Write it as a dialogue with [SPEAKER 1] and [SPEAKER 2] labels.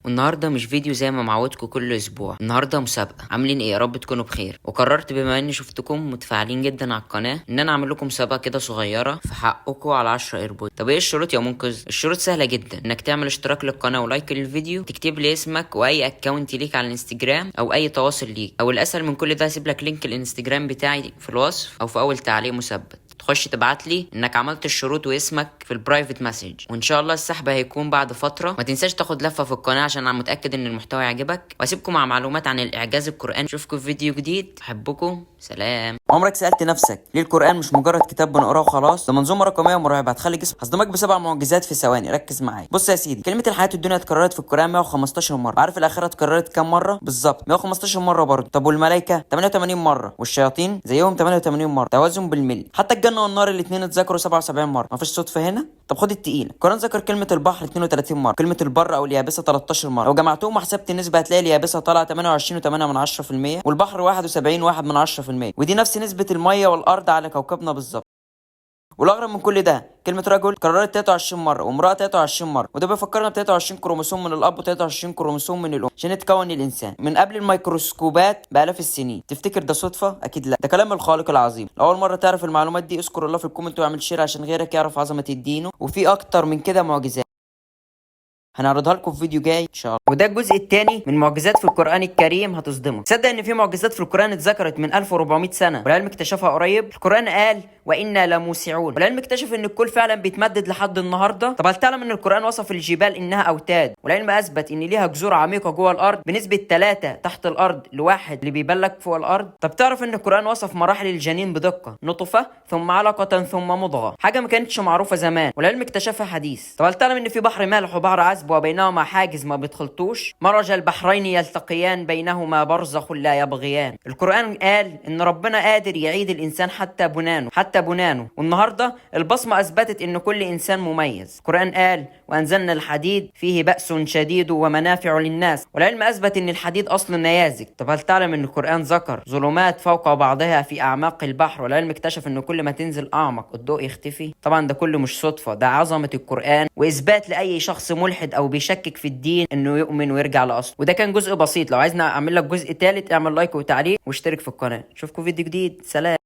[SPEAKER 1] والنهارده مش فيديو زي ما معودكم كل اسبوع. النهارده مسابقه. عاملين ايه؟ يا رب تكونوا بخير. وقررت بما اني شفتكم متفاعلين جدا على القناه ان انا اعمل لكم مسابقه كده صغيره في حقكم على 10 ايربود. طب ايه الشروط يا منقذ؟ الشروط سهله جدا، انك تعمل اشتراك للقناه ولايك للفيديو، تكتب لي اسمك واي اكونت ليك على الانستجرام او اي تواصل ليك، او الاسهل من كل ده هسيب لك لينك الانستجرام بتاعي في الوصف او في اول تعليق مثبت، تخش تبعت لي انك عملت الشروط واسمك في البرايفت مسج، وان شاء الله السحب هيكون بعد فتره. ما تنساش تاخد لفه في القناه عشان انا متاكد ان المحتوى يعجبك، واسيبكم مع معلومات عن الاعجاز القراني. اشوفكم في فيديو جديد، احبكم، سلام. عمرك سالت نفسك ليه القران مش مجرد كتاب بنقراه وخلاص؟ ده منظومه رقميه مرعبه هتخلي جسمك هصدمك بسبع معجزات في ثواني. ركز معايا. بص يا سيدي، كلمه الحياه الدنيا اتكررت في القران 115 مره. عارف الاخره اتكررت كام مره بالظبط؟ 115 مره برضه. طب والملائكه 88 مره، والشياطين زيهم 88 مره، توازن بالملي. حتى الجنه والنار الاثنين اتذكروا 77 مره. مفيش صدفه هنا. طب خد التقيل، القران ذكر كلمه البحر 32 مره، كلمه البر او اليابسه 13 مره. لو جمعتهم وحسبت النسبه هتلاقي اليابسه طالعه 28.8%، والبحر 71.1%، ودي نفس نسبه الميه والارض على كوكبنا بالظبط. والاغرب من كل ده، كلمه رجل اتكررت 23 مره، وامراه 23 مره، وده بيفكرنا ب 23 كروموسوم من الاب و23 كروموسوم من الام عشان يتكون الانسان من قبل الميكروسكوبات بالاف السنين. تفتكر ده صدفه؟ اكيد لا، ده كلام الخالق العظيم. لو اول مره تعرف المعلومات دي اذكر الله في الكومنت واعمل شير عشان غيرك يعرف عظمه الدين، وفي اكتر من كده معجزات هنعرضها لكم في فيديو جاي ان شاء الله. وده الجزء الثاني من معجزات في القران الكريم هتصدمك. تصدق ان في معجزات في القران اتذكرت من 1400 سنه والعلم اكتشفها قريب؟ القران قال وانا لموسعون، والعلم اكتشف ان الكل فعلا بيتمدد لحد النهارده. طب هل تعلم ان القران وصف الجبال انها اوتاد، والعلم اثبت ان ليها جذور عميقه جوه الارض بنسبه 3 تحت الارض لواحد اللي بيبلغ فوق الارض؟ طب تعرف ان القران وصف مراحل الجنين بدقه، نطفه ثم علقه ثم مضغه، حاجه ما كانتش معروفه زمان والعلم اكتشفها حديث. طب هل تعلم ان في بحر مالح وبحر عذب وبينهما حاجز ما بيتخلطوش؟ مرج البحرين يلتقيان بينهما برزخ لا يبغيان. القرآن قال ان ربنا قادر يعيد الانسان حتى بنانه، والنهارده البصمة اثبتت ان كل انسان مميز. القرآن قال وانزلنا الحديد فيه بأس شديد ومنافع للناس، والعلم اثبت ان الحديد اصل نيازك. طب هل تعلم ان القرآن ذكر ظلمات فوق بعضها في اعماق البحر، والعلم اكتشف ان كل ما تنزل اعمق الضوء يختفي؟ طبعا ده كله مش صدفة، ده عظمة القرآن واثبات لاي شخص ملحد او بيشكك في الدين انه يؤمن ويرجع لاصله. وده كان جزء بسيط، لو عايزنا اعمل لك جزء ثالث اعمل لايك وتعليق واشترك في القناه. اشوفكم فيديو جديد، سلام.